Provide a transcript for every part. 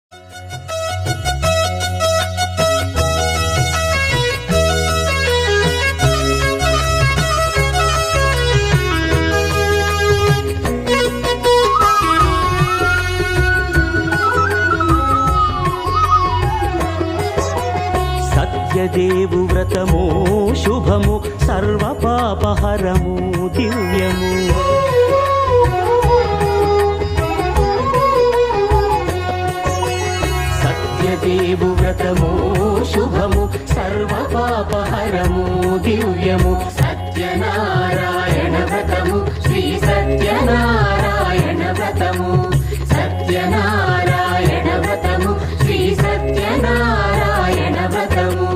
సత్యదేవు వ్రతము శుభము సర్వపాపహరము దివ్యము. సత్యదేవు వ్రతము శుభము సర్వపాపహరము దివ్యము. సత్యనారాయణ వ్రతము శ్రీ సత్యనారాయణ వ్రతము. సత్యనారాయణ వ్రతము శ్రీ సత్యనారాయణ వ్రతము.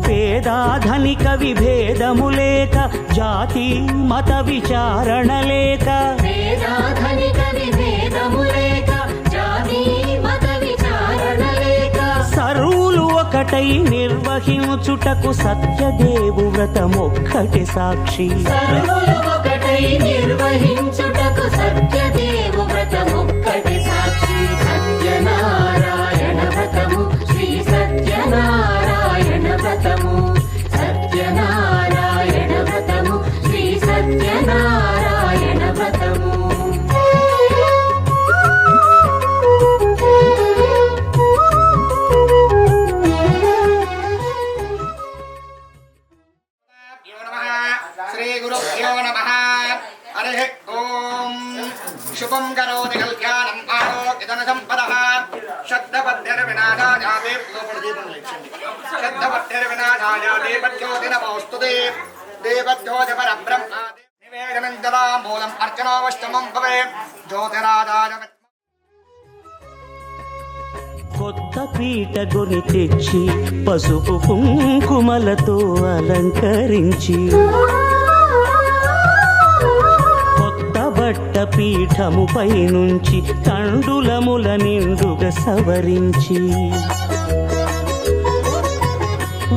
పేదాధనిక విభేదము లేక జాతి మత విచారణ లేక. పేదాధనిక విభేదము లేక జాతి మత విచారణ లేక. సర్వులు ఒకటై నిర్వహించుటకు సత్యదేవు వ్రతమొక్కటి సాక్షి. సర్వులు ఒకటై నిర్వహించుటకు సత్యదేవు వ్రతమొక్కటి సాక్షి. సత్యనారాయణ వ్రతము శ్రీ సత్యనారాయణ వ్రతము. సత్యనారాయణ వ్రతము శ్రీ సత్యనారాయణ వ్రతము. శ్రీ గురుభ్యో నమః. హరి ఓం. శుభం కరోతి కళ్యాణం ఆరోగ్యధన సంపదః. శబ్దబద్ధర్వినాశాయ శబ్దబద్ధర్వినాశాయ దేవజ్యోతి నమోస్తుతే. దేవజ్యోతి పరబ్రహ్మ నివేదనం దదా మూలం అర్చనావష్టమం భవే జ్యోతిరాజాయ. కొత్త పీట గొని తెచ్చి పసుపు కుంకుమలతో అలంకరించి. కొత్త బట్ట పీఠముపై నుంచి తండులముల నిండుగా సవరించి.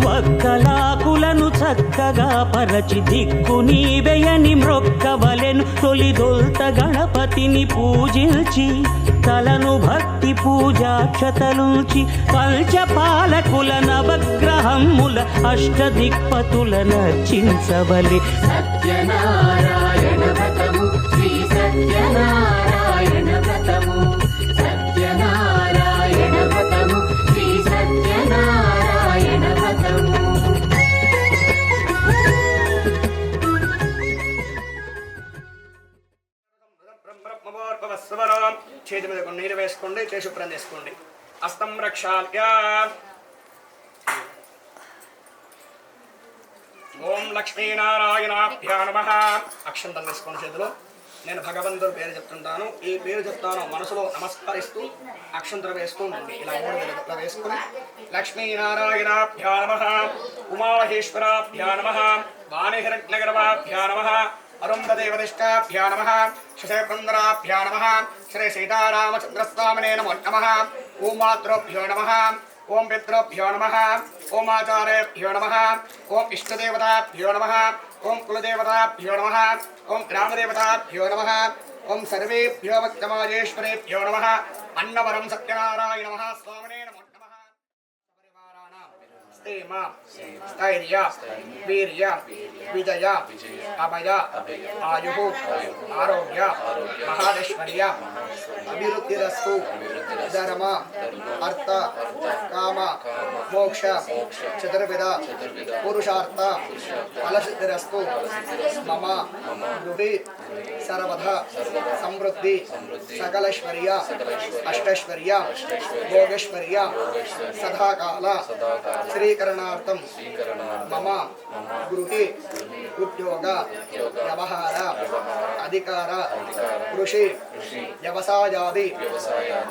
వక్కలాకులను చక్కగా పరచి దిక్కు నీవెయని మ్రొక్కవలెను. తొలిదొల్త గణపతిని పూజించి తలను భక్తి పూజాక్షతలుంచి. పంచపాలకుల నవగ్రహముల అష్టదిక్పతుల నర్చించవలె. సత్యనారాయణ వ్రతము శ్రీ సత్యనారాయణ వ్రతము. సత్యనారాయణ వ్రతము శ్రీ సత్యనారాయణ వ్రతము. చేతి మీద కొన్ని నీళ్ళు వేసుకోండి, చేసి శుభ్రం చేసుకోండి. హస్తం రక్షాల్య. ఓం లక్ష్మీనారాయణాభ్యా నమః. అక్షంతం వేసుకోండి చేతిలో. నేను భగవంతుడి పేరు చెప్తుంటాను, ఈ పేరు చెప్తాను మనసులో నమస్కరిస్తూ అక్షంతలు వేస్తూ ఉండండి. ఇలా 3 వేల వేసుకుని లక్ష్మీనారాయణాభ్యా నమః, ఉమామహేశ్వరాభ్యా నమః, వాణిహిరణ్యగర్భాభ్యా నమః, అరుంధదేవదిష్టాభ్యా నమః, శశకుందరాభ్యా నమః, శ్రీ సీతారామచంద్రస్వామినే నమో నమః. ఓం మాతృభ్యో నమః. ఓం పితృభ్యో నమః. ఓం ఆచార్యేభ్యో నమః. ఓం ఇష్టదేవతాభ్యో నమః. ఓం కులదేవతాభ్యో నమః. ఓం గ్రామదేవతాభ్యో నమః. ఓం సర్వేభ్యో భక్తమాజేశ్వరేభ్యో నమః. అన్నవరం సత్యనారాయణ మహాస్వామినే నమో నమః. స్థైర్య స్థైర్య వీర్య విజయ అభయ ఆయు ఆరోగ్య మహాదేశ్వర్య అభివృద్ధిరస్తు. ధర్మ అర్థ కామ మోక్ష చతుర్విధ పురుషార్థ ఫలసిద్ధిరస్తు. మమ గృహే సర్వదా సమృద్ధి సకలైశ్వర్య అష్టైశ్వర్య భోగేశ్వర్య సదాకాల శ్రీకరణార్థం మమ గృహే ఉద్యోగ వ్యవహార అధికార కృషి వ్యవసాయాది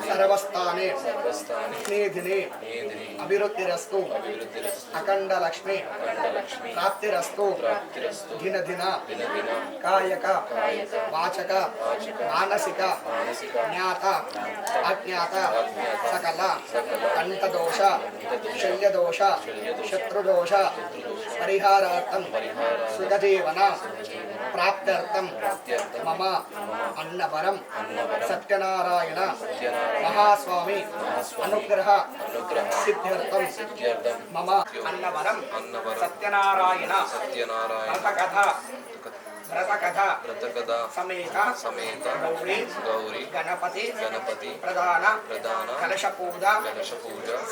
సర్వస్థానే స్నేహినే అభివృద్ధిరస్తు. అఖండ లక్ష్మి ప్రాప్తిరస్తు. దిన దిన కాయక వాచక మానసిక జ్ఞాత అజ్ఞాత సకల కంఠదోష శల్యదోష శత్రుదోష పరిహారార్థం సుఖజీవన ప్రాప్త్యర్థం మమ అన్నవరం సత్యనారాయణ మహాస్వామి అనుగ్రహ సిద్ధ్యర్థం మమ అన్నవరం సత్యనారాయణ వ్రతకథ సమేత గౌరీ గణపతి ప్రధాన కలశ పూజ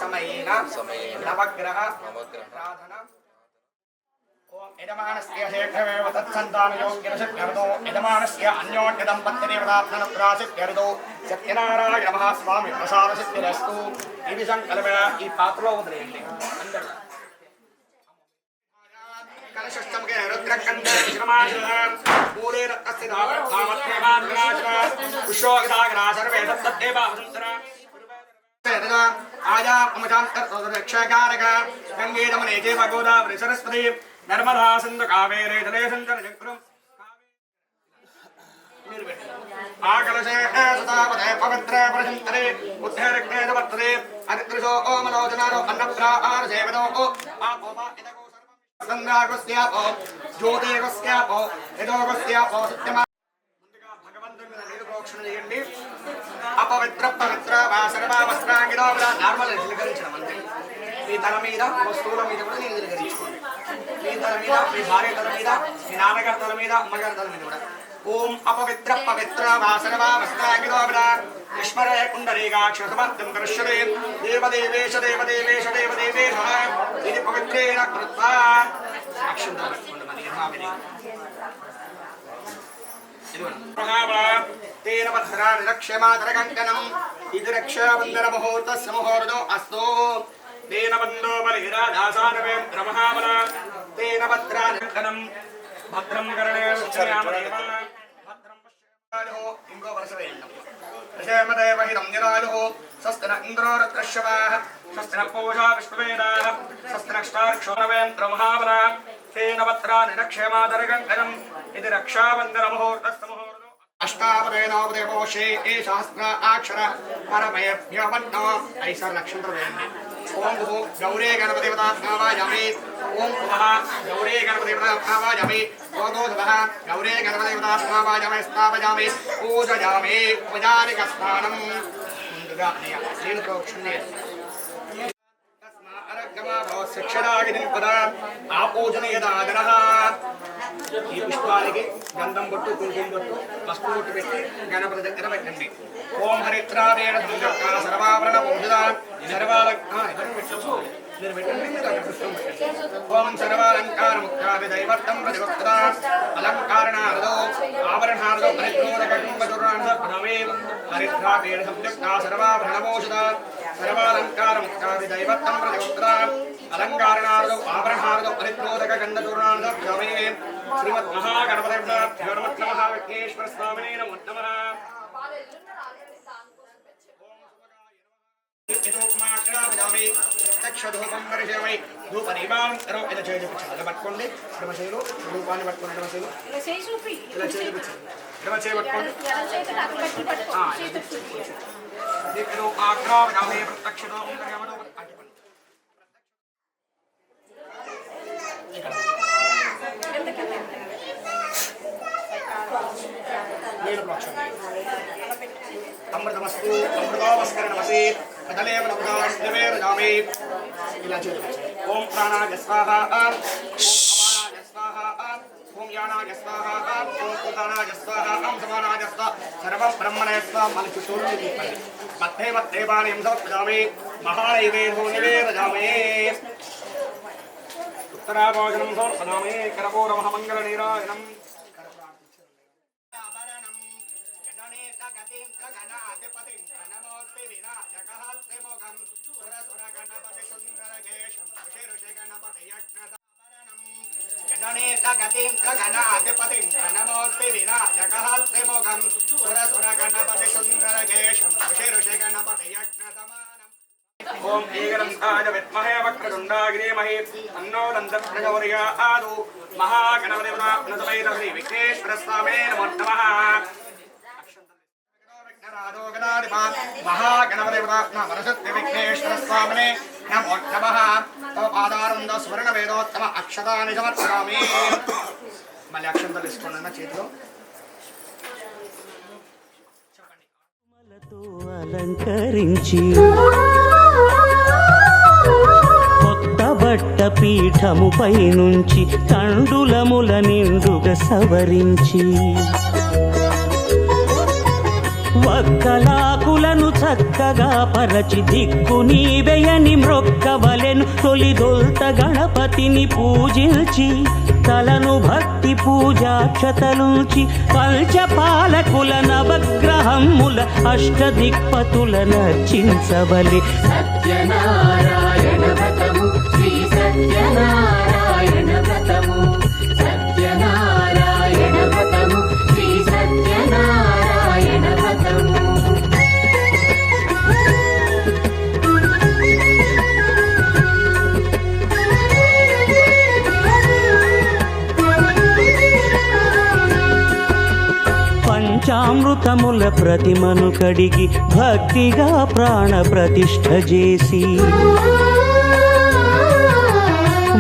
సమయేన నవగ్రహ ప్రార్థన. ఓం యజమానస్య శేఖవేవ తత్సంతానయోగ్యరసత్యర్థో యజమానస్య అన్యోన్యదంపత్యదేవతాత్మనుగ్రాసిత్యర్థో సత్యనారాయణ మహాస్వామి ప్రసాద సిద్ధిరస్తు. ఇది సంకల్ప ఈ పాత్రలో వదిలేయండి అందరూ. కలశస్థంకే రుద్రకంఠే శ్రమాశయం మూలే రక్తస్య దావత్యేమాగ్రాశ పుష్యోగదాగ్రా సర్వే తత్తేవావసంతర ఆజా అమచాంతరక్షకారక గంగే నమనే జయ గోదావరి సరస్వతి నర్మదా సింధు కావేరీ జలే సంచర చక్రం ఆకలశే సదాపదే పవిత్ర ప్రశంతరే ఉద్ధరగ్నే వర్తతే అరిత్రిశో ఓమలోచనారో అన్నప్రాహార సేవనో ఆపోపా ఇదగో సంగాగస్యాపో జ్యోతిగస్యాపో యదోగస్యాపో సత్యమా. ముందుగా భగవంతుని మీద నీరు ప్రోక్షణ చేయండి. అపవిత్ర పవిత్ర సర్వ వస్త్రాంగిలో నార్మల్ నిలకరించడం అంతే. మీ తల మీద వస్తువుల మీద కూడా నేను నిలకరించుకోండి. మీ తల మీద, మీ భార్య తల మీద, మీ నాన్నగారి తల మీద, అమ్మగారి తల మీద కూడా. ఓం అపవిత్ర పవిత్ర సర్వ వస్త్రాంగిలో విస్మరే కుండరీకాక్షమర్థం కరిష్యతే దేవదేవేశ దేవదేవేశ దేవదేవేశ ఇది పవిత్రేణ కృత్వా. అక్షంతలు పెట్టుకోండి మన యథావిధి. తేన భద్రాని రక్ష్యమాతరకంకణం ఇది రక్షాబంధన ముహూర్తస్య ముహూర్తో అస్తు. తేన బంధో బలిరాజాసానవేంద్ర మహాబల తేన భద్రాని కంకణం భద్రం కరణే ఉచ్ఛయామదేవ భద్రం పశ్యామో. ఇంకో వరుస వేయండి. ప్రజామదేవహిరం నిరాలు స్వస్తిన ఇంద్రోరత్రశ్యవాః స్వస్తిన పూజా విష్ణువేదాః స్వస్తినష్టాక్షోణవేంద్ర మహాబల తేన భద్రాని రక్ష్యమాతరకంకణం ఇది రక్షాబంధన ముహూర్తస్య ముహూర్తో అష్టాపదేనోపదేవోషే ఏ సహస్ర అక్షర పరమేభ్యవన్నో. ఐసర్ నక్షత్రం వేయండి. ఓం భూ గౌరీ గణపతివతాత్మావాయామి. ఓం పునః గౌరీ గణపతివతాత్మావాయామి. ఓదోధవః గౌరీ గణపతివతాత్మావాయామి స్థాపయామి పూజయామి. ఉపజానిక స్నానం ముందుగా నీళ్ళు ప్రోక్షణ ఆ పూజనీయదాదన. ఈ పుష్పానికి గంధం బొట్టు, కుంకుమ బొట్టు, పసుపు బొట్టు పెట్టి గణపతి దగ్గర పెట్టండి. ఓం హరిత్రాదేణ సర్వాభరణ పూజ సర్వాల మీరు పెట్టండి. ఓం సర్వాలంకార ముక్తాభి దైవత్తం ప్రతిభక్త అలంకారణారదో ఆభరణారదో పరిపూర్ణకటుంబచురాణమే హరిద్రాదేణ సంయుక్త సర్వాభరణభూషిత సర్వాలంకార ముక్తాభి దైవత్తం ప్రతిభక్త అలంకారణారదో ఆభరణారదో పరిపూర్ణక గంధచూర్ణామే శ్రీమద్ మహాగణపతిభ్యో నమః. విఘ్నేశ్వర స్వామినే నమో నమః. పట్టుకోండి ఎడమచేలు రూపాన్ని పట్టుకోండి. ఎడమచేలు ఇలా చేయి ఎడమచేయి పట్టుకోండి. అమృతమస్తు అమృతోపస్కరణమసి కదలేవ నమస్తే రజామి. ఇలా చేయండి. ఓం ప్రాణాయ స్వాహ ఓం అపానాయ స్వాహ ఓం యానాయ స్వాహ ఓం ఉదానాయ స్వాహ ఓం సమానాయ స్వాహ సర్వం బ్రహ్మణే స్వాహ. మన చుట్టూరు చెప్పండి. మధ్యే మధ్యే బాణీం సమర్పయామి. మహానైవేద్యం నివేదయామి. ఉత్తరాభోజనం సమర్పయామి. కరపూరమహమంగళ నీరాజనం. ఓం ఏకదంతాయ విద్మహే వక్రతుండాగ్రీమహే తన్నో దంతప్రచోదయాత్. మహాగణపతిర్నమః శ్రీ విఘ్నేశ్వర స్వామే నమో నమః. మహాగణపతి విఘ్నేశ్వర స్వామినే నమో నమః. తవ పాదానంద స్వర్ణ వేదోత్తమ అక్షతాని సమర్పయామి. మళ్ళీ అక్షంతలు వేసుకోండి అన్న చేతిలో. తో అలంకరించి కొత్త బట్ట పీఠముపై నుంచి తండులముల నిండుగా సవరించి వక్కలాకులను చక్కగా పరచి దిక్కు నీవెయని మ్రొక్కవలెను. తొలిదొల్త గణపతిని పూజించి తలను భక్తి పూజాక్షతలుంచి పంచపాలకుల నవగ్రహముల అష్టదిక్పతుల నర్చించవలె. సత్యనారాయణ వ్రతము శ్రీ సత్యనారాయణ వ్రతము సత్యనారాయణ వ్రతము శ్రీ సత్యనారాయణ వ్రతము. పంచామృతముల ప్రతిమను కడిగి భక్తిగా ప్రాణ ప్రతిష్ఠ చేసి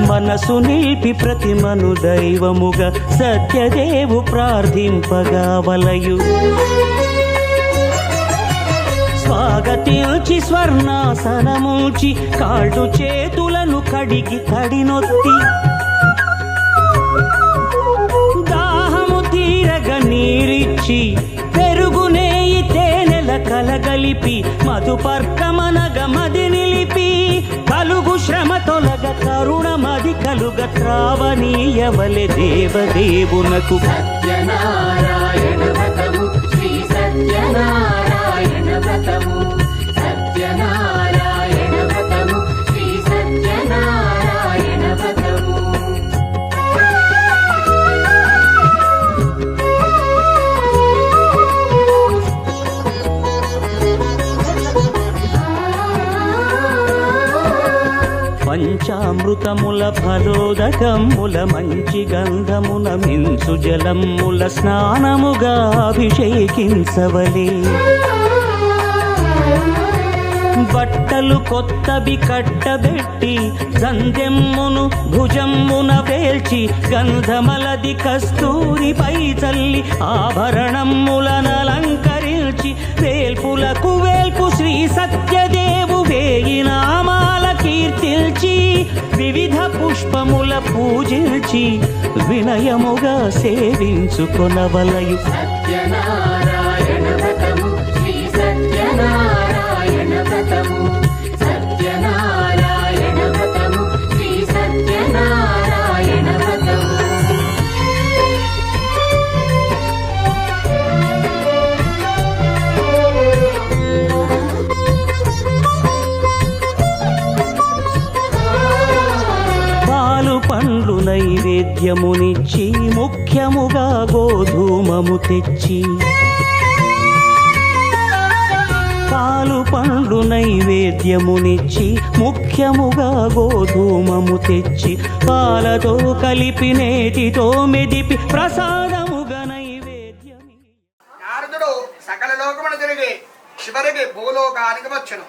మనసు నిలిపి ప్రతిమను దైవముగా సత్యదేవు ప్రార్థింపగా వలయు. స్వాగతించి స్వర్ణాసనముంచి కాళ్ళు చేతులను కడిగి తడినొత్తి దాహము తీరగ నీరిచ్చి పెరుగునేయి తేనెల కలగలిపి మధుపర్కమనగ మది నిలిపి కలుగు శ్రమ తొలగ కరుణమది కలుగ త్రావనీయవలె దేవదేవునకు. సత్యనారాయణ వ్రతము శ్రీ సత్యనారాయణ వ్రతము సత్యనారాయణ వ్రతము శ్రీ సత్యనారాయణ వ్రతము. పంచామృతముల ఫలోదకముల మంచి గంధమున మించు జలముల స్నానముగా అభిషేకించవలే. బట్టలు కొత్తవి కట్టబెట్టి సంధ్యమ్మును భుజమ్మున వేల్చి గంధమలది కస్తూరిపై చల్లి ఆభరణములనలంకరించి వేల్పులకు వేల్పు శ్రీ సత్యదేవు వేయి నామాల కీర్తిల్చి వివిధ పుష్పముల పూజించి వినయముగా సేవించుకొనవలయు. సత్యనారాయణ వ్రతము శ్రీ సత్యనారాయణ వ్రతము సత్యనారాయణ వ్రతము శ్రీ సత్యనారాయణ వ్రతము. పాలు పండ్లు నైవేద్యమునిచ్చి ముఖ్యముగా గోధూమము తెచ్చి పాలు పండ్లు నైవేద్యమునిచ్చి ముఖ్యముగా గోధూమము తెచ్చి పాలతో కలిపి నేతితో మెదిపి ప్రసాదముగా నైవేద్యమి. నారదుడు సకల లోకమును తిరిగి చివరికి భూలోకానికి వచ్చెను.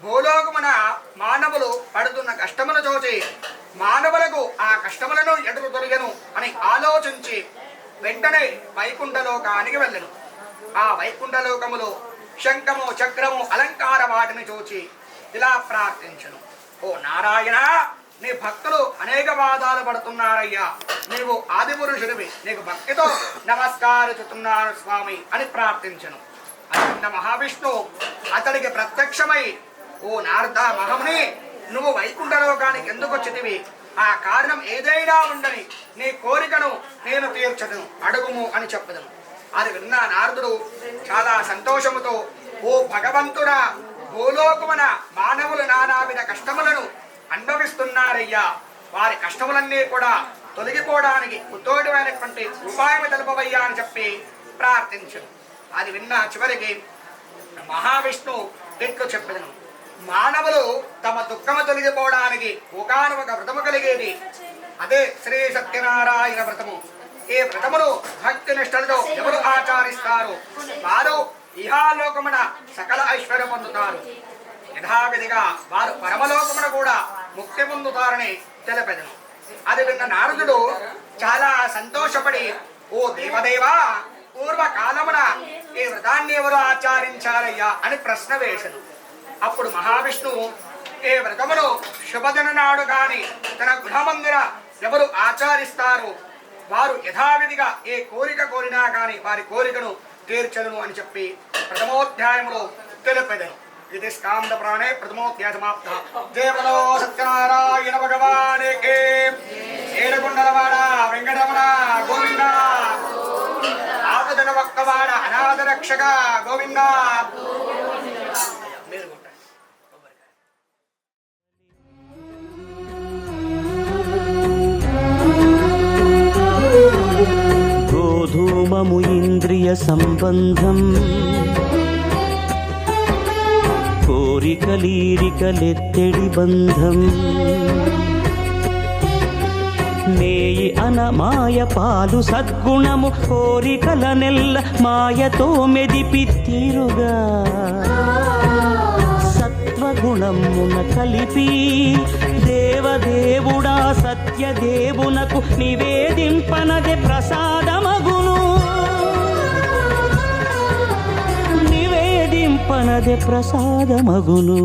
భూలోకమున మానవులు పడుతున్న కష్టమును చూచి మానవులకు ఆ కష్టములను ఎదురు తొలగను అని ఆలోచించి వెంటనే వైకుంఠలోకానికి వెళ్ళెను. ఆ వైకుంఠలోకములో శంఖము చక్రము అలంకార వాటిని చూచి ఇలా ప్రార్థించను. ఓ నారాయణ, నీ భక్తులు అనేక బాధలు పడుతున్నారయ్యా. నీవు ఆది పురుషుడివి, నీకు భక్తితో నమస్కారిస్తున్నాను స్వామి అని ప్రార్థించను. అన్న మహావిష్ణు అతడికి ప్రత్యక్షమై, ఓ నారద మహముని, నువ్వు వైకుంఠలోకానికి ఎందుకు వచ్చితివి? ఆ కారణం ఏదైనా ఉండని నీ కోరికను నేను తీర్చదును, అడుగుము అని చెప్పదును. అది విన్న నారదుడు చాలా సంతోషముతో, ఓ భగవంతుడా, భూలోకమున మానవులు నానావిధ కష్టములను అనుభవిస్తున్నారయ్యా. వారి కష్టములన్నీ కూడా తొలగిపోవడానికి ఉత్తోటమైనటువంటి ఉపాయం తెలుపవయ్యా అని చెప్పి ప్రార్థించను. అది విన్న చివరికి మహావిష్ణు ఇట్లు చెప్పదను, మానవులు తమ దుఃఖము తొలగిపోవడానికి ఒకానొక వ్రతము కలిగేది, అదే శ్రీ సత్యనారాయణ వ్రతము. ఈ వ్రతమును భక్తి నిష్ఠలతో ఎవరు ఆచరిస్తారు వారు ఇహాలోకమున సకల ఐశ్వర్యం పొందుతారు. యథావిధిగా వారు పరమలోకమున కూడా ముక్తి పొందుతారని తెలిపెదను. అది విన్న నారదుడు చాలా సంతోషపడి ఓ దేవదేవా పూర్వకాలమున ఈ వ్రతాన్ని ఎవరు ఆచరించారయ్యా అని ప్రశ్న వేసను. అప్పుడు మహావిష్ణువు ఏ వ్రతమును శుభదిన నాడు గాని తన గృహమందిర ఎవరు ఆచరిస్తారు వారు యథావిధిగా ఏ కోరిక కోరినా గాని వారి కోరికను తీర్చదును అని చెప్పి ప్రథమోధ్యాయంలో తెలిపెదను. ఇది స్కాంద పురాణే ప్రథమోధ్యాయ సమాప్త. జయమలో సత్యనారాయణ భగవానికి ఏడుకొండలవాడ వెంకటరమణ గోవింద ఆపదన వక్కవాడ అనాథ రక్షక గోవింద. గోధూమము ఇంద్రియ సంబంధం కోరికలీరికలెత్తెడి బంధం నేయి అనమాయ పాలు సద్గుణము కోరికల నెల్ల మాయతో మెదిపి తీరుగా సత్వగుణమున కలిపి దేవదేవుడా సత్యదేవునకు నివేదింపనదే ప్రసాదమగును నివేదింపనదే ప్రసాదమగును.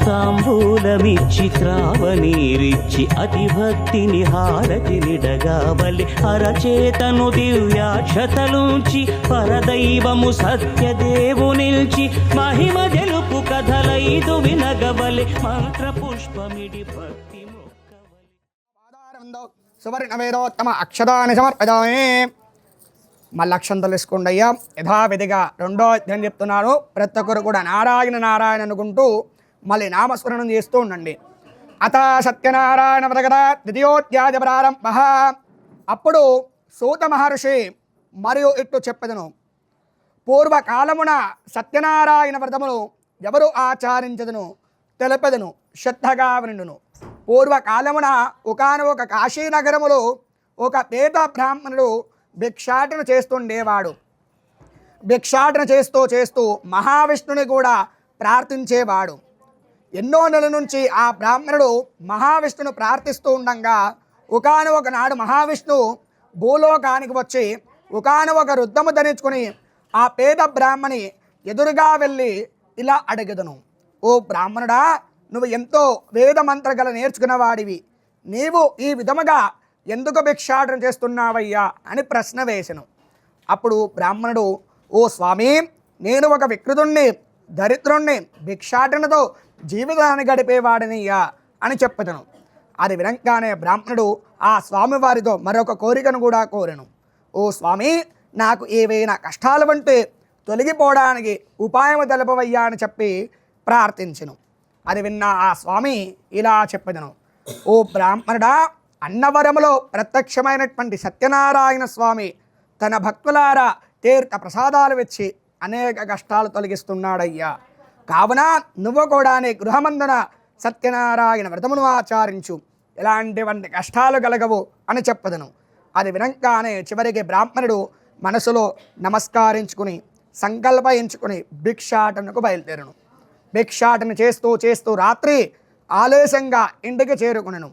తాంబూలమిచ్చి త్రావనీరిచ్చి అతి భక్తిని హారతి నిడగావలి అరచేతను దివ్యాక్షతలుంచి పరదైవము సత్యదేవు నిల్చి మహిమ తెలుపు కథలైదు వినగవలి మంత్ర పుష్పమిడి భక్తి మొక్కవలి. సువర్ణవేదోత్తమ అక్షరాన్ని సమర్పదామే. మళ్ళీ అక్షంతలు వేసుకోండి అయ్యా. యథావిధిగా రెండో అధ్యాయం చెప్తున్నాను. ప్రతి ఒక్కరు కూడా నారాయణ నారాయణ అనుకుంటూ మళ్ళీ నామస్మరణం చేస్తూ ఉండండి. అత సత్యనారాయణ వ్రత ద్వితీయోధ్యాయ ప్రారంభ. అప్పుడు సూత మహర్షి మరియు ఇట్లు చెప్పెదను. పూర్వకాలమున సత్యనారాయణ వ్రతమును ఎవరు ఆచరించదును తెలిపెదను శ్రద్ధగా వినును. పూర్వకాలమున ఒకానొక కాశీనగరములో ఒక పేద బ్రాహ్మణుడు భిక్షాటన చేస్తుండేవాడు. భిక్షాటన చేస్తూ చేస్తూ మహావిష్ణుని కూడా ప్రార్థించేవాడు. ఎన్నో నెలల నుంచి ఆ బ్రాహ్మణుడు మహావిష్ణును ప్రార్థిస్తూ ఉండగా ఒకానొక నాడు మహావిష్ణు భూలోకానికి వచ్చి ఒకానొక రుద్దము ధరించుకుని ఆ పేద బ్రాహ్మణి ఎదురుగా వెళ్ళి ఇలా అడిగెదను. ఓ బ్రాహ్మణుడా, నువ్వు ఎంతో వేద మంత్రగల నేర్చుకున్న వాడివి, నీవు ఈ విధముగా ఎందుకు భిక్షాటన చేస్తున్నావయ్యా అని ప్రశ్న వేసెను. అప్పుడు బ్రాహ్మణుడు, ఓ స్వామి, నేను ఒక వికృతుణ్ణి, దరిద్రుణ్ణి, భిక్షాటనతో జీవితాన్ని గడిపేవాడినయ్యా అని చెప్పెదను. అది వినంగానే బ్రాహ్మణుడు ఆ స్వామివారితో మరొక కోరికను కూడా కోరెను. ఓ స్వామి, నాకు ఏవైనా కష్టాలు ఉంటే తొలగిపోవడానికి ఉపాయము తెలపవయ్యా అని చెప్పి ప్రార్థించెను. అది విన్న ఆ స్వామి ఇలా చెప్పెదను. ఓ బ్రాహ్మణుడా, అన్నవరములో ప్రత్యక్షమైనటువంటి సత్యనారాయణ స్వామి తన భక్తులారా తీర్థ ప్రసాదాలు వచ్చి అనేక కష్టాలు తొలగిస్తున్నాడయ్యా. కావున నువ్వు కూడా నీ గృహమందున సత్యనారాయణ వ్రతమును ఆచరించు, ఎలాంటివంటి కష్టాలు కలగవు అని చెప్పదను. అది వినంగానే చివరికి బ్రాహ్మణుడు మనసులో నమస్కరించుకుని సంకల్పించుకుని భిక్షాటనకు బయలుదేరను. భిక్షాటన చేస్తూ చేస్తూ రాత్రి ఆలస్యంగా ఇంటికి చేరుకునను.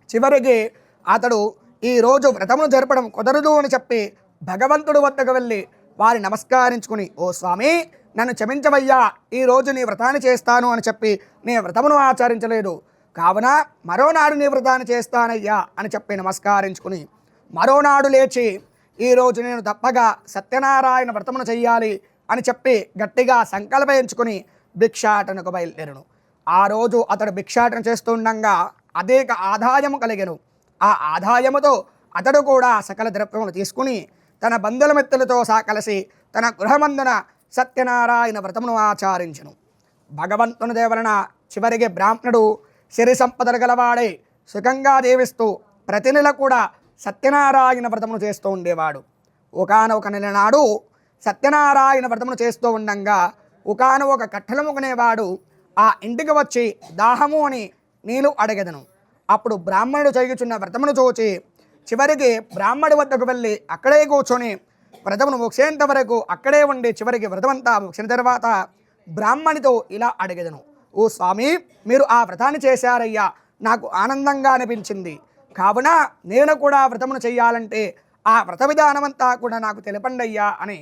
చివరికి అతడు ఈరోజు వ్రతమును జరపడం కుదరదు అని చెప్పి భగవంతుడు వద్దకు వెళ్ళి వారి నమస్కరించుకుని, ఓ స్వామి, నన్ను క్షమించవయ్యా, ఈరోజు నీ వ్రతాన్ని చేస్తాను అని చెప్పి నీ వ్రతమును ఆచరించలేదు, కావున మరోనాడు నీ వ్రతాన్ని చేస్తానయ్యా అని చెప్పి నమస్కరించుకుని మరోనాడు లేచి ఈరోజు నేను తప్పగా సత్యనారాయణ వ్రతమును చెయ్యాలి అని చెప్పి గట్టిగా సంకల్పించుకుని భిక్షాటనకు బయలుదేరను. ఆ రోజు అతడు భిక్షాటన చేస్తుండగా అనేక ఆదాయము కలిగెను. ఆ ఆదాయముతో అతడు కూడా సకల ద్రవ్యములు తీసుకుని తన బంధుమిత్రులతో కలిసి తన గృహమందున సత్యనారాయణ వ్రతమును ఆచరించెను. భగవంతుని దేవలన చివరికి బ్రాహ్మణుడు సిరి సంపదలు గలవాడై సుఖంగా జీవిస్తూ ప్రతి నెల కూడా సత్యనారాయణ వ్రతమును చేస్తూ ఉండేవాడు. ఒకానొక నెల నాడు సత్యనారాయణ వ్రతమును చేస్తూ ఉండగా ఒకానొక కట్టెలముకునేవాడు ఆ ఇంటికి వచ్చి దాహము అని నీళ్ళు అడగెదను. అప్పుడు బ్రాహ్మణుడు చేయుచున్న వ్రతమును చూచి చివరికి బ్రాహ్మడి వద్దకు వెళ్ళి అక్కడే కూర్చొని వ్రతమును ముగిసేంత వరకు అక్కడే ఉండి చివరికి వ్రతమంతా ముగిసిన తర్వాత బ్రాహ్మణితో ఇలా అడిగెదను. ఓ స్వామి, మీరు ఆ వ్రతాన్ని చేశారయ్యా, నాకు ఆనందంగా అనిపించింది. కావున నేను కూడా వ్రతమును చెయ్యాలంటే ఆ వ్రత విధానమంతా కూడా నాకు తెలపండయ్యా అని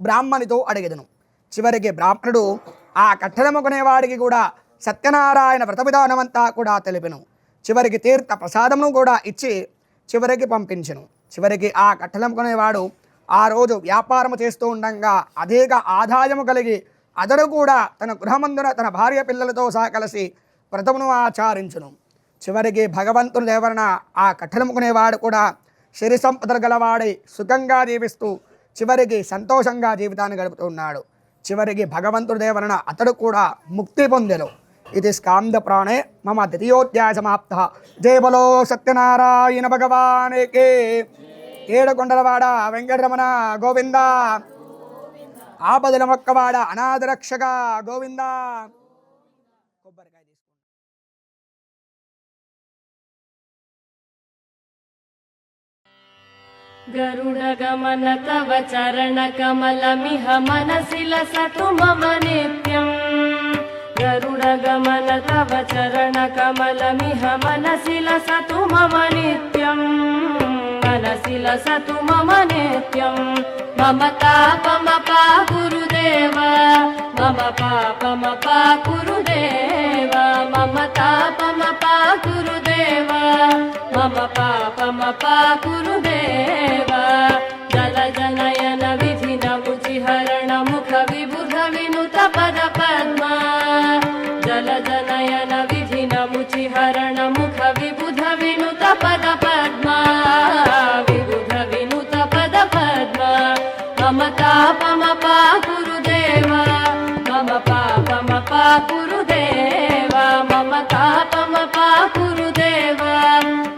బ్రాహ్మణితో అడిగెదను. చివరికి బ్రాహ్మణుడు ఆ కట్టెలము కొనేవాడికి కూడా సత్యనారాయణ వ్రత విధానమంతా కూడా తెలిపెను. చివరికి తీర్థ ప్రసాదమును కూడా ఇచ్చి చివరికి పంపించెను. చివరికి ఆ కట్టెలం కొనేవాడు ఆ రోజు వ్యాపారము చేస్తూ ఉండగా అధిక ఆదాయము కలిగి అతడు కూడా తన గృహమందున తన భార్య పిల్లలతో సహా కలిసి వ్రతమును ఆచరించును. చివరికి భగవంతుని దేవరణ ఆ కట్టెలం కొనేవాడు కూడా సిరి సంపదలు గలవాడై సుఖంగా జీవిస్తూ చివరికి సంతోషంగా జీవితాన్ని గడుపుతూ ఉన్నాడు. చివరికి భగవంతుడి దేవరణ అతడు కూడా ముక్తి పొందెను. ఇది స్కాంద ప్రాణే మమ ద్వితీయోధ్యాయ సమాప్త. జయ బలో సత్యనారాయణ భగవానికి. ఏడుకొండలవాడ వెంకటరమణ గోవింద. ఆపదల మొక్కవాడ అనాథ రక్షక గోవింద. కొబ్బరికాయ गरुडगमन तव चरणकमलमिह मनसि लसतु मम नित्यम् गरुडगमन तव चरणकमलमिह मनसि लसतु मम नित्यम् मनसि लसतु मम नित्यम् मम तापमपा गुरुदेव मम पापमपा गुरुदेव मम तापमपा गुरुदेव मम पापमपा गुरुदेव जलजनयन विधिनमुचिहरण मुख विबुध विनुत पद पद्मा जलजनयन विधिनमुचिहरण मुख विबुध विनुत पद पद्मा विबुध विनुत पद पद्मा मम तापमपा गुरुदेव मम पापमपा गुरुदेव मम तापमपा गुरुदेव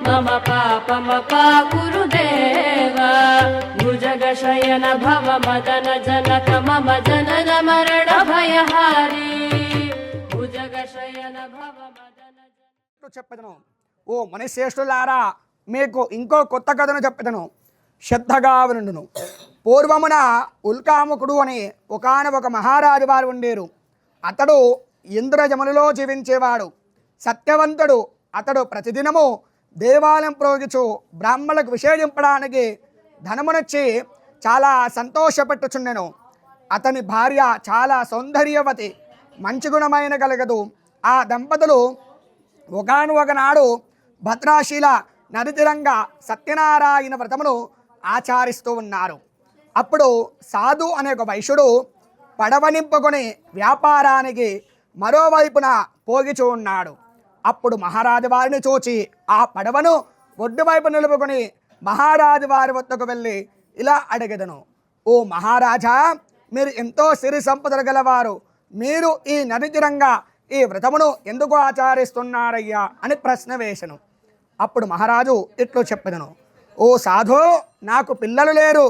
मम पापमपा गुरुदेव भुजगशयन भव मदन जनक मम जनन मरण भयहारी भुजगशयन भव मदन చెప్పెదను. ఓ మనిశ్రేష్ఠులారా, మీకు ఇంకో కొత్త కథను చెప్పెదను, శ్రద్ధగా వినుండును. పూర్వమున ఉల్కాముకుడు అని ఒకానొక మహారాజు వారు ఉండేరు. అతడు ఇంద్రజములలో జీవించేవాడు. సత్యవంతుడు. అతడు ప్రతిదినము దేవాలయం ప్రోగిచు బ్రాహ్మణులకు విషయింపడానికి ధనమునొచ్చి చాలా సంతోషపెట్టుచుండెను. అతని భార్య చాలా సౌందర్యవతి, మంచి గుణమైన కలగదు. ఆ దంపతులు ఒకనాడు భద్రాశీల నది తీరంగా సత్యనారాయణ వ్రతమును ఆచరిస్తూ ఉన్నారు. అప్పుడు సాధు అనే ఒక వైశ్యుడు పడవ నింపుకొని వ్యాపారానికి మరోవైపున పోగిచూ ఉన్నాడు. అప్పుడు మహారాజు వారిని చూచి ఆ పడవను ఒడ్డు వైపు నిలుపుకొని మహారాజు వారి వద్దకు వెళ్ళి ఇలా అడిగెదను, ఓ మహారాజా, మీరు ఎంతో సిరి సంపదలు గలవారు, మీరు ఈ నది తీరంగా ఈ వ్రతమును ఎందుకు ఆచరిస్తున్నారయ్యా అని ప్రశ్న వేసెను. అప్పుడు మహారాజు ఇట్లు చెప్పెదను, ఓ సాధు, నాకు పిల్లలు లేరు,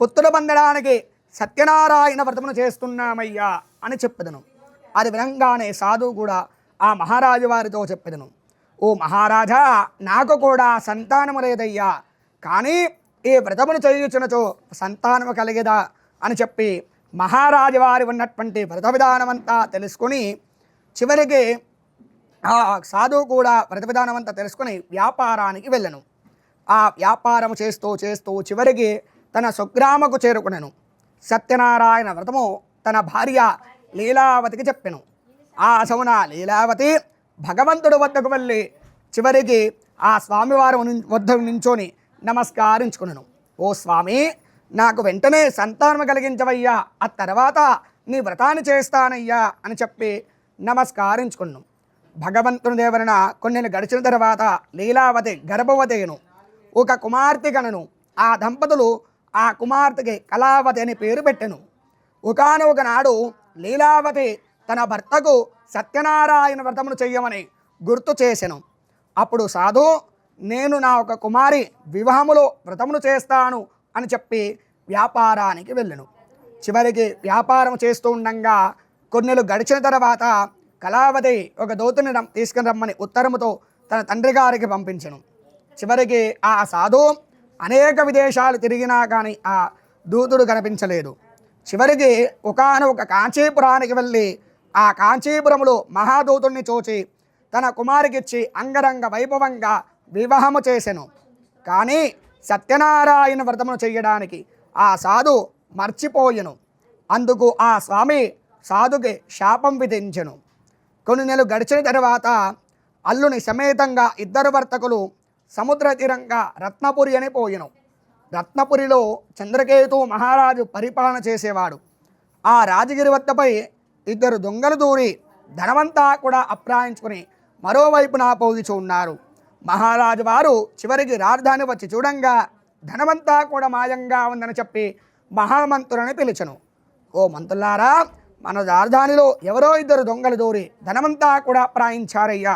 పుత్రులు పొందడానికి సత్యనారాయణ వ్రతమును చేస్తున్నామయ్యా అని చెప్పెదను. అది వినంగానే సాధువు కూడా ఆ మహారాజు వారితో చెప్పెదను, ఓ మహారాజా, నాకు కూడా సంతానము లేదయ్యా, కానీ ఈ వ్రతమును చేయుచునచో సంతానము కలిగేదా అని చెప్పి మహారాజు వారి ఉన్నటువంటి వ్రత విధానమంతా తెలుసుకొని చివరికి ఆ సాధువు కూడా వ్రత విధానమంతా తెలుసుకొని వ్యాపారానికి వెళ్ళను. ఆ వ్యాపారం చేస్తూ చేస్తూ చివరికి తన స్వగ్రామకు చేరుకునను. సత్యనారాయణ వ్రతము తన భార్య లీలావతికి చెప్పెను. ఆ సౌన లీలావతి భగవంతుడి వద్దకు వెళ్ళి చివరికి ఆ స్వామివారి వద్ద నించొని నమస్కరించుకున్నాను. ఓ స్వామి, నాకు వెంటనే సంతానం కలిగించవయ్యా, ఆ తర్వాత నీ వ్రతాన్ని చేస్తానయ్యా అని చెప్పి నమస్కరించుకున్నాను. భగవంతుని దేవరన కొన్ని గడిచిన తర్వాత లీలావతి గర్భవతి అయ్యను. ఒక కుమార్తె కనను. ఆ దంపతులు ఆ కుమార్తెకి కళావతి అని పేరు పెట్టెను. ఒకనొక నాడు లీలావతి తన భర్తకు సత్యనారాయణ వ్రతమును చెయ్యమని గుర్తు చేసెను. అప్పుడు సాధు, నేను నా ఒక కుమారి వివాహములో వ్రతమును చేస్తాను అని చెప్పి వ్యాపారానికి వెళ్ళెను. చివరికి వ్యాపారం చేస్తూ ఉండగా కొన్నేళ్ళు గడిచిన తర్వాత కళావతి ఒక దూతని తీసుకుని రమ్మని ఉత్తరముతో తన తండ్రి గారికి పంపించెను. చివరికి ఆ సాధు అనేక విదేశాలు తిరిగినా కానీ ఆ దూతుడు కనిపించలేదు. చివరికి ఒకానొక కాంచీపురానికి వెళ్ళి ఆ కాంచీపురములో మహాదూతుడిని చూచి తన కుమారికిచ్చి అంగరంగ వైభవంగా వివాహము చేసెను. కానీ సత్యనారాయణ వ్రతమును చెయ్యడానికి ఆ సాధు మర్చిపోయెను. అందుకు ఆ స్వామి సాధుకి శాపం విధించెను. కొన్ని నెలలు గడిచిన తర్వాత అల్లుని సమేతంగా ఇద్దరు వర్తకులు సముద్ర తీరంగా రత్నపురి అని పోయెను. రత్నపురిలో చంద్రకేతు మహారాజు పరిపాలన చేసేవాడు. ఆ రాజగిరి వద్దపై ఇద్దరు దొంగలు దూరి ధనమంతా కూడా అప్రాయించుకుని మరోవైపున పోగిచూ ఉన్నారు. మహారాజు వారు చివరికి రాజధాని వచ్చి చూడంగా ధనమంతా కూడా మాయంగా ఉందని చెప్పి మహామంత్రులని పిలిచెను. ఓ మంత్రులారా, మన రాజధానిలో ఎవరో ఇద్దరు దొంగలు దూరి ధనమంతా కూడా అప్రాయించారయ్యా,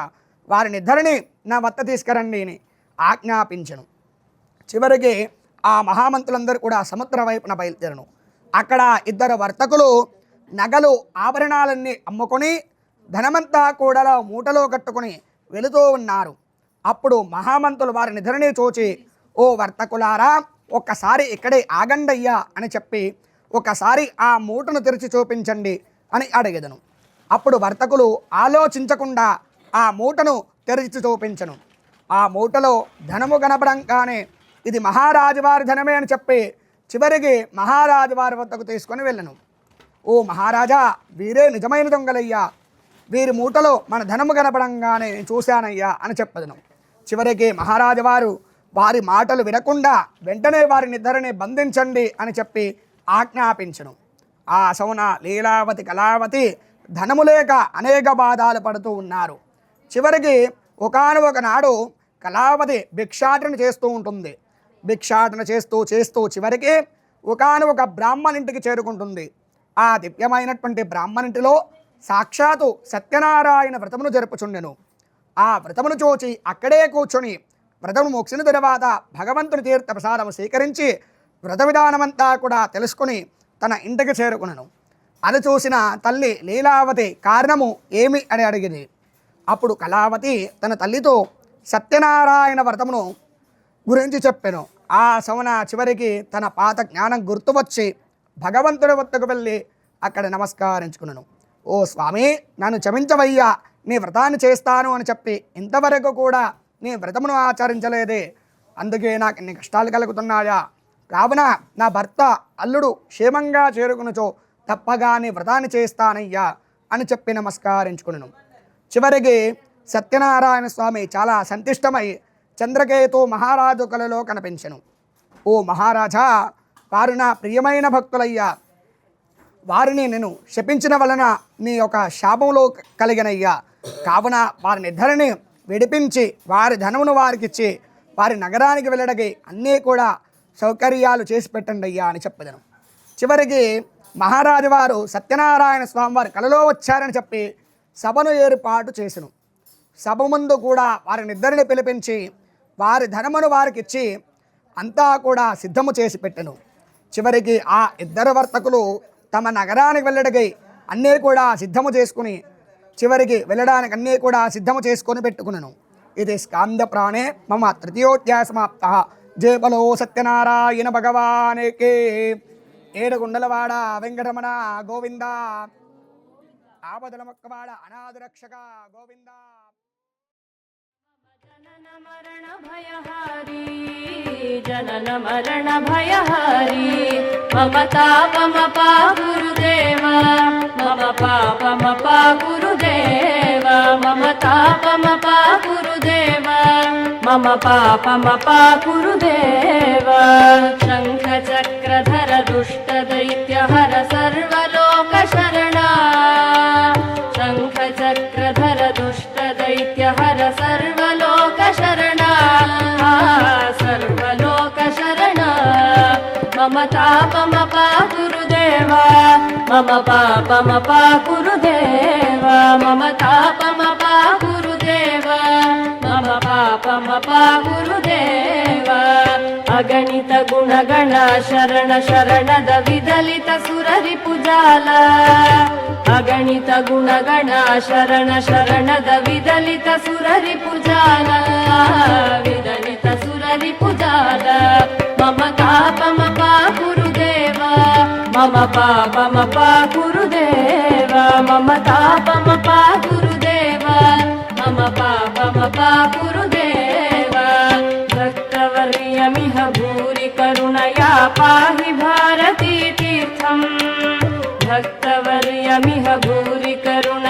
వారినిద్దరిని నా వద్ద తీసుకురండి అని ఆజ్ఞాపించెను. చివరికి ఆ మహామంత్రులందరూ కూడా సముద్ర వైపున బయలుదేరను. అక్కడ ఇద్దరు వర్తకులు నగలు ఆభరణాలన్నీ అమ్ముకొని ధనమంతా కూడా మూటలో కట్టుకుని వెళుతూ ఉన్నారు. అప్పుడు మహామంత్రులు వారిని ఇద్దరిని చూచి, ఓ వర్తకులారా, ఒక్కసారి ఇక్కడే ఆగండయ్యా అని చెప్పి ఒకసారి ఆ మూటను తెరిచి చూపించండి అని అడిగెదను. అప్పుడు వర్తకులు ఆలోచించకుండా ఆ మూటను తెరిచి చూపించను. ఆ మూటలో ధనము కనపడంగానే ఇది మహారాజు వారి ధనమే అని చెప్పి చివరికి మహారాజు వారి వద్దకు తీసుకొని వెళ్ళను. ఓ మహారాజా, వీరే నిజమైన దొంగలయ్యా, వీరి మూటలో మన ధనము కనపడంగానే నేను చూశానయ్యా అని చెప్పదను. చివరికి మహారాజు వారు వారి మాటలు వినకుండా వెంటనే వారినిద్దరిని బంధించండి అని చెప్పి ఆజ్ఞాపించను. ఆ సౌన లీలావతి కళావతి ధనము లేక అనేక బాధలు పడుతూ ఉన్నారు. చివరికి ఒకానొక నాడు కళావతి భిక్షాటన చేస్తూ ఉంటుంది. భిక్షాటన చేస్తూ చేస్తూ చివరికి ఒకానొక బ్రాహ్మణింటికి చేరుకుంటుంది. ఆ దివ్యమైనటువంటి బ్రాహ్మణింటిలో సాక్షాత్తు సత్యనారాయణ వ్రతమును జరుపుచుండెను. ఆ వ్రతమును చూచి అక్కడే కూర్చొని వ్రతము ముగిసిన తర్వాత భగవంతుని తీర్థ ప్రసాదము స్వీకరించి వ్రత విధానమంతా కూడా తెలుసుకుని తన ఇంటికి చేరుకునను. అది చూసిన తల్లి లీలావతి కారణము ఏమి అని అడిగింది. అప్పుడు కళావతి తన తల్లితో సత్యనారాయణ వ్రతమును గురించి చెప్పెను. ఆ సవన చివరికి తన పాత జ్ఞానం గుర్తువచ్చి భగవంతుడి వద్దకు వెళ్ళి అక్కడ నమస్కరించుకున్నాను. ఓ స్వామి, నన్ను క్షమించవయ్యా, నీ వ్రతాన్ని చేస్తాను అని చెప్పి ఇంతవరకు కూడా నీ వ్రతమును ఆచరించలేదే, అందుకే నాకు ఇన్ని కష్టాలు కలుగుతున్నాయా, కావున నా భర్త అల్లుడు క్షేమంగా చేరుకునుచో తప్పగా నీ వ్రతాన్ని చేస్తానయ్యా అని చెప్పి నమస్కరించుకున్నాను. చివరికి సత్యనారాయణ స్వామి చాలా సంతుష్టమై చంద్రకేతు మహారాజు కలలో కనిపించెను. ఓ మహారాజా, వారు నా ప్రియమైన భక్తులయ్యా, వారిని నేను శపించిన వలన నీ యొక్క శాపంలో కలిగినయ్యా, కావున వారిని ఇద్దరిని విడిపించి వారి ధనమును వారికిచ్చి వారి నగరానికి వెళ్ళడానికి అన్నీ కూడా సౌకర్యాలు చేసి పెట్టండి అయ్యా అని చెప్పదను. చివరికి మహారాజు వారు సత్యనారాయణ స్వామి వారి కలలో వచ్చారని చెప్పి సభను ఏర్పాటు చేసెను. సభ ముందు కూడా వారినిద్దరిని పిలిపించి వారి ధనమును వారికిచ్చి అంతా కూడా సిద్ధము చేసి పెట్టెను. చివరికి ఆ ఇద్దరు వర్తకులు తమ నగరానికి వెళ్ళడానికి అన్నీ కూడా సిద్ధము చేసుకుని చివరికి వెళ్ళడానికి అన్నీ కూడా సిద్ధము చేసుకొని పెట్టుకున్నాను. ఇది స్కాంద ప్రాణే మమ తృతీయోధ్యాయ సమాప్త. జయ బలో సత్యనారాయణ భగవానికి. ఏడుగుండలవాడ వెంకటరమణ గోవింద. ఆపదల మొక్కవాడ అనాథరక్షక గోవింద. जनन मरण भयहारी मम तापमपा गुरुदेव मम पापमपा गुरुदेव मम तापमपा गुरुदेव मम पापमपा गुरुदेव. शङ्खचक्रधर दुष्टदैत्यहर सर्वलोकशरणा शङ्खचक्रधर दुष्टदैत्यहर सर्वलोकशरणा सर्वलोकशरणा. मम तापमपा गुरुदेव मम पापमपा गुरुदेव मम तापमपा गुरुदेव मम पापमपा गुरुदेव. अगणित गुणगण शरण शरणद विदलित सुररिपुजाल अगणित गुणगण शरण शरणद विदलित सुररिपुजाल विदलित सुररिपुजाल. मम तापमपा गुरुदेव मम पापमपा गुरुदेव मम तापमपा गुरुदेव मम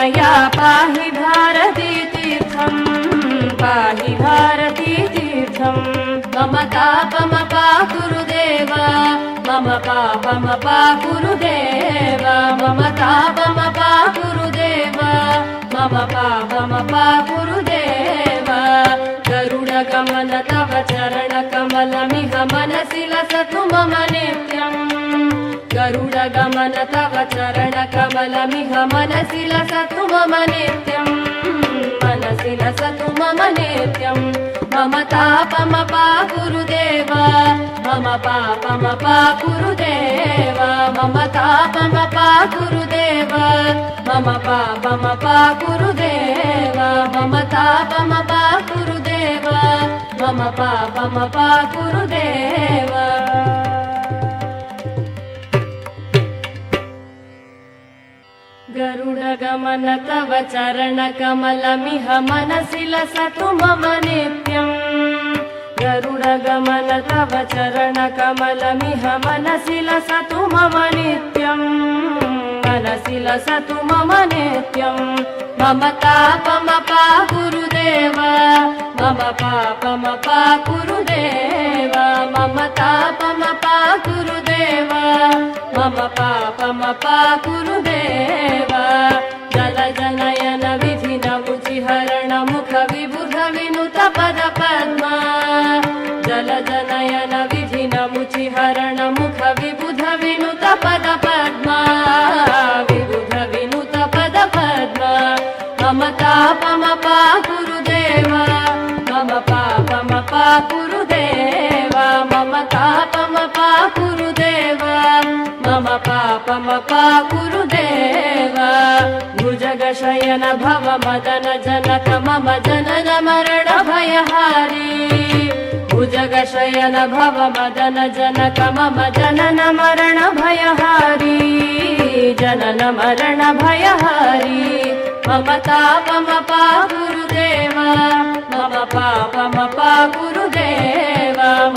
करुणया पाहि भारती तीर्थम् पाहि भारती तीर्थम् मम तापमपाकुरुदेव मम पापमपाकुरुदेव मम तापमपाकुरुदेव मम पापमपाकुरुदेव गरुडगमन तव चरणकमलमिह मनसि लसतु मम नित्यम् गरुडगमन तव चरणकमलमिह मनसि लसतु मम नित्यम् मनसि लसतु मम नित्यम् मम तापमपाकुरुदेव मम पापमपाकुरुदेव मम तापमपाकुरुदेव मम पापमपाकुरुदेव मम तापमपाकुरुदेव मम पापमपाकुरुदेव गरुडगमन तव चरणकमलमिह मनसि लसतु मम नित्यम् गरुडगमन तव चरणकमलमिह मनसि लसतु मम नित्यम् मनसि लसतु मम नित्यम् मम तापमपाकुरुदेव मम पापमपाकुरुदेव मम तापमपाकुरुदेव मम पापमपाकुरुदेव जलजनयन विधिनमुचिहरण मुख विबुध विनुत पद पद्मा जलजनयन विधिनमुचिहरण मुख विबुध विनुत पद पद्मा विबुध विनुत पद पद्मा मम तापमपाकुरुदेव मम पापमपाकुरुदेव मम तापमपाकुरुदेव मम पापमपाकुरुदेव भुजगशयन भव मदन जनक मम जनन मरण भयहारी भुजगशयन भव मदन जनक मम जनन मरण भयहारी जनन मरण भयहारी मम तापमपाकुरुदेव मम पापमपाकुरुदेव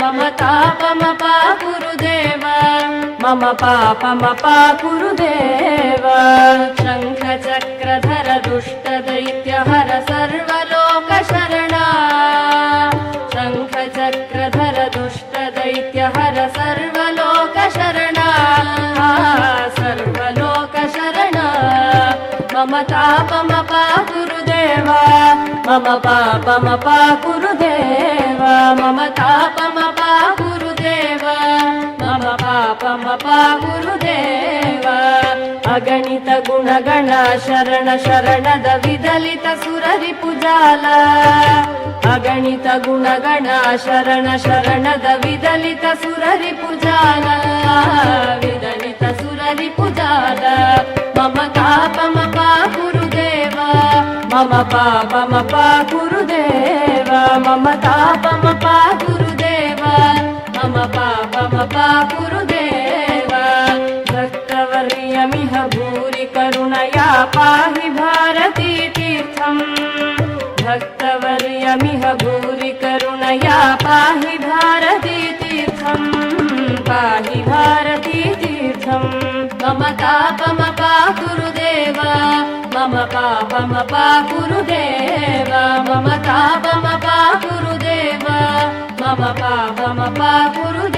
मम तापमपाकुरुदेव मम पापमपाकुरुदेव शङ्खचक्रधर दुष्टदैत्यहर सर्वलोकशरणा शङ्खचक्रधर दुष्टदैत्यहर सर्वलोकशरणा सर्वलोकशरणा मम तापमपाकुरुदेव मम पापमपाकुरुदेव मम तापमपाकुरुदेव मम पापमपाकुरुदेव अगणित गुणगण शरण शरणद विदलित सुररिपुजाल अगणित गुणगण शरण शरणद विदलित सुररिपुजाल विदलित सुररिपुजाल मम तापमपाकुरुदेव मम पापमपाकुरुदेव मम तापमपाकुरुदेव मम पापमपाकुरुदेव भक्तवर्यमिह भूरि करुणया पाहि भारती तीर्थम् भक्तवर्यमिह भूरि करुणया पाहि भारती तीर्थम् पाहि भारती तीर्थम् मम तापमपाकुरुदेव मम पापमपाकुरुदेव मम तापमपाकुरुदेव मम पापमपाकुरुदेव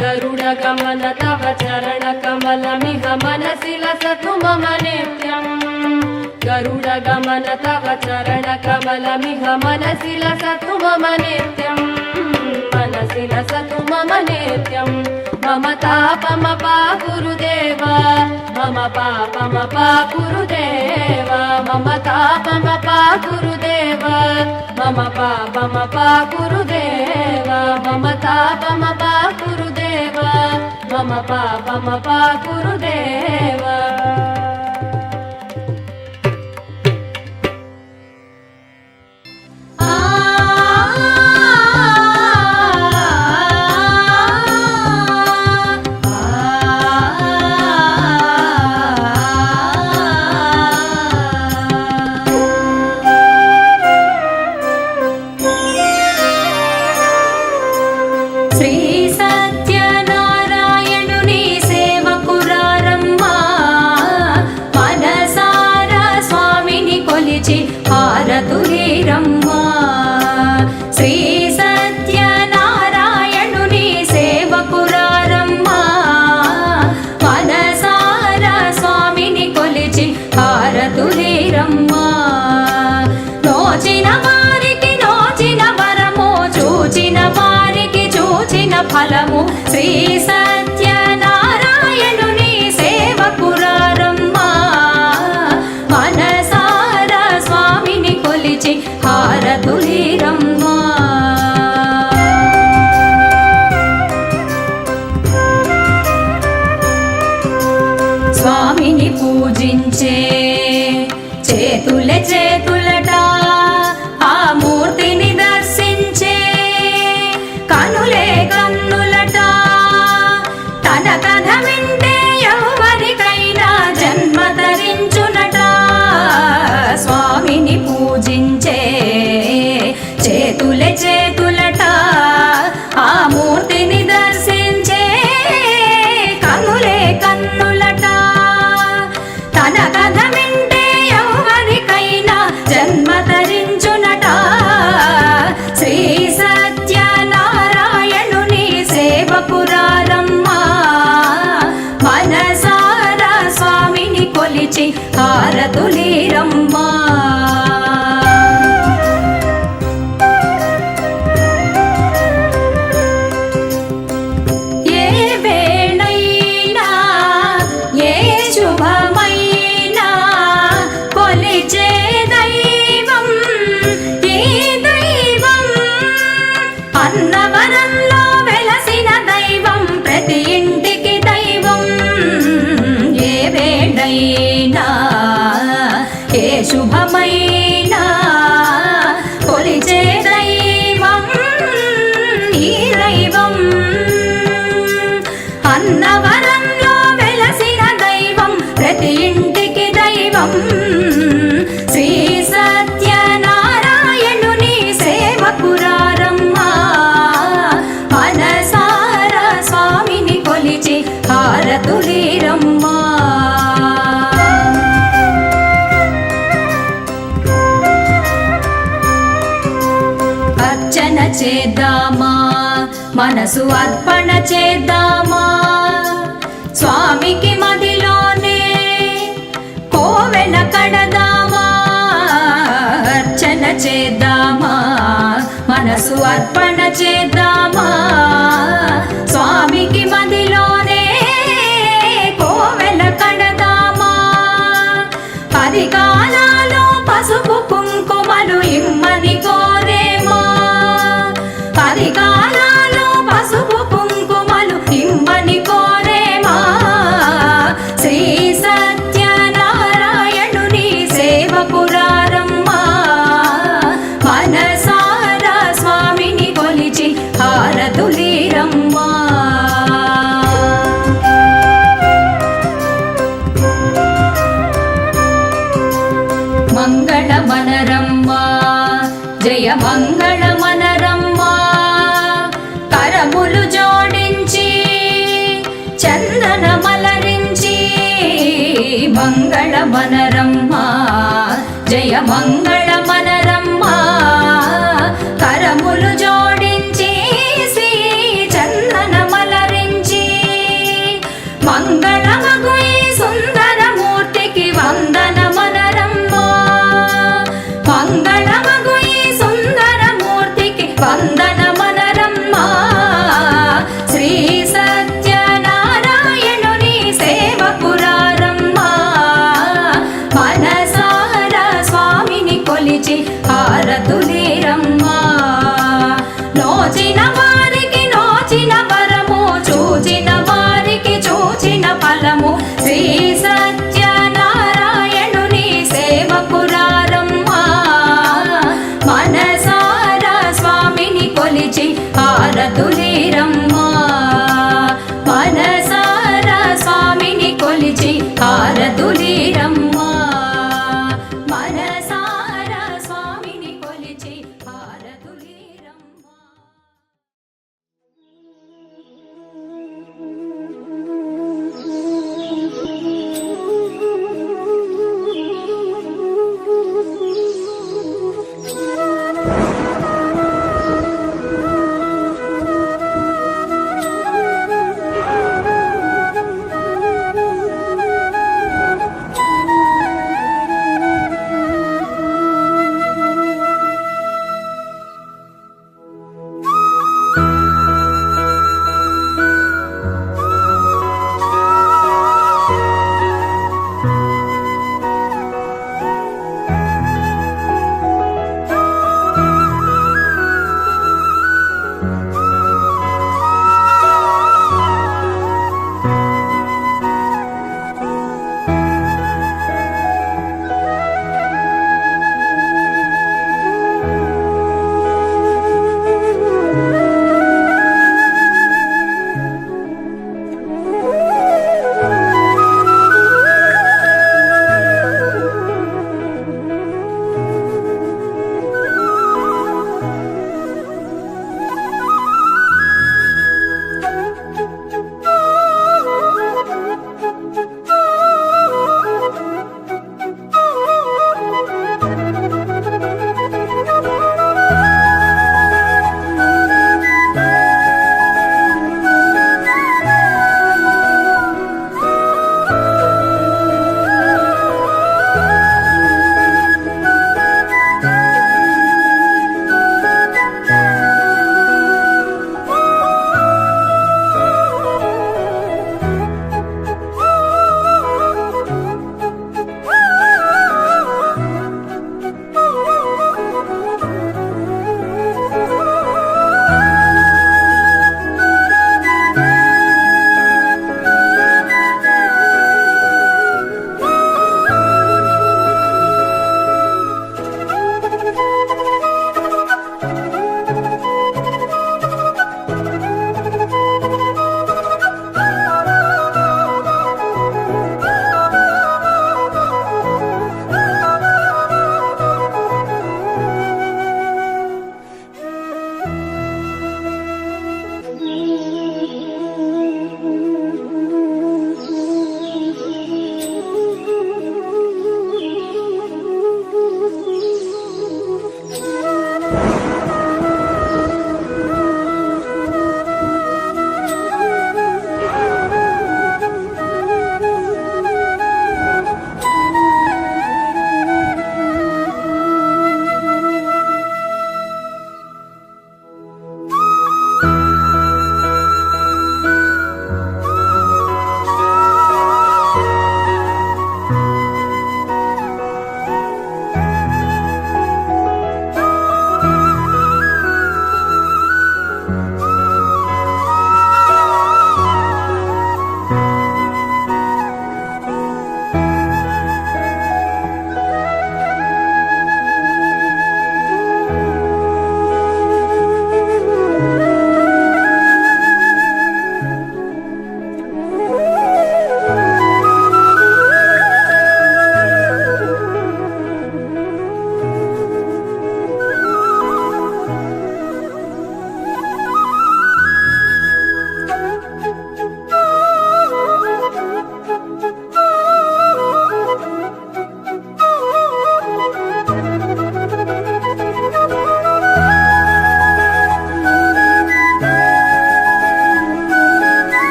गरुडगमन तव चरणकमलमिह मनसि लसतु मम नित्यम् गरुडगमन तव चरणकमलमिह मनसि लसतु मम नित्यम् मनसि लसतु मम नित्यम् मम तापमपाकुरुदेव मम पापमपाकुरुदेव मम तापमपाकुरुदेव मम पापमपाकुरुदेव मम तापमपाकुरुदेव मम पापमपाकुरुदेव శ్రీ సత్యనారాయణుని సేవకురారమ్మా కొలిచే చేతులే చేతులట ఆ మూర్తిని దర్శించే కనులే కన్నులట తన కథ వింటే ఎవరికైనా జన్మ ధరించునట స్వామిని పూజించే చేతులే చేతులట ఆ మూర్తిని దర్శించే కనులే కన్నులట తన కథ వింటే ఎవరికైనా జన్మ ధరించునట శ్రీ సత్యనారాయణుని సేవకురారమ్మా మనసారా స్వామిని కొలిచి హారతులీరమ్మా అన్నవరంలో వెలసిన దైవం ప్రతి ఇంటికి దైవం ఏ వేడైనా ఏ శుభమైనా కొలిచే దైవం ఈ దైవం అన్నవరంలో వెలసిన దైవం ప్రతి ఇంటికి దైవం శ్రీ సత్యనారాయణుని సేవకురారమ్మా మనసారా స్వామిని కొలిచి హారతులీరమ్మా అర్చన చేద్దామా మనసు అర్పణ చేద్దామా స్వామికి మదిలోనే కోవెల కడదామా అర్చన చేద్దామా మనసు అర్పణ చేద్దామా స్వామికి మదిలోనే కోవెల కడదామా 10 కాలాలు పసుపు కుంకుమలు ఇమ్మని కోరేమా 10 కాలాలు పసుపు కుంకుమలు ఇమ్మని కోరేమా శ్రీ సత్యనారాయణుని సేవకురారమ్మా మనసారా స్వామిని కొలిచి హారతులీరమ్మా మంగళమనరమ్మా జయ మంగళమనరమ్మా కరములు జోడించి చందన మలరించి మంగళమనరమ్మా జయ మంగళమనరమ్మా కరములు జోడించి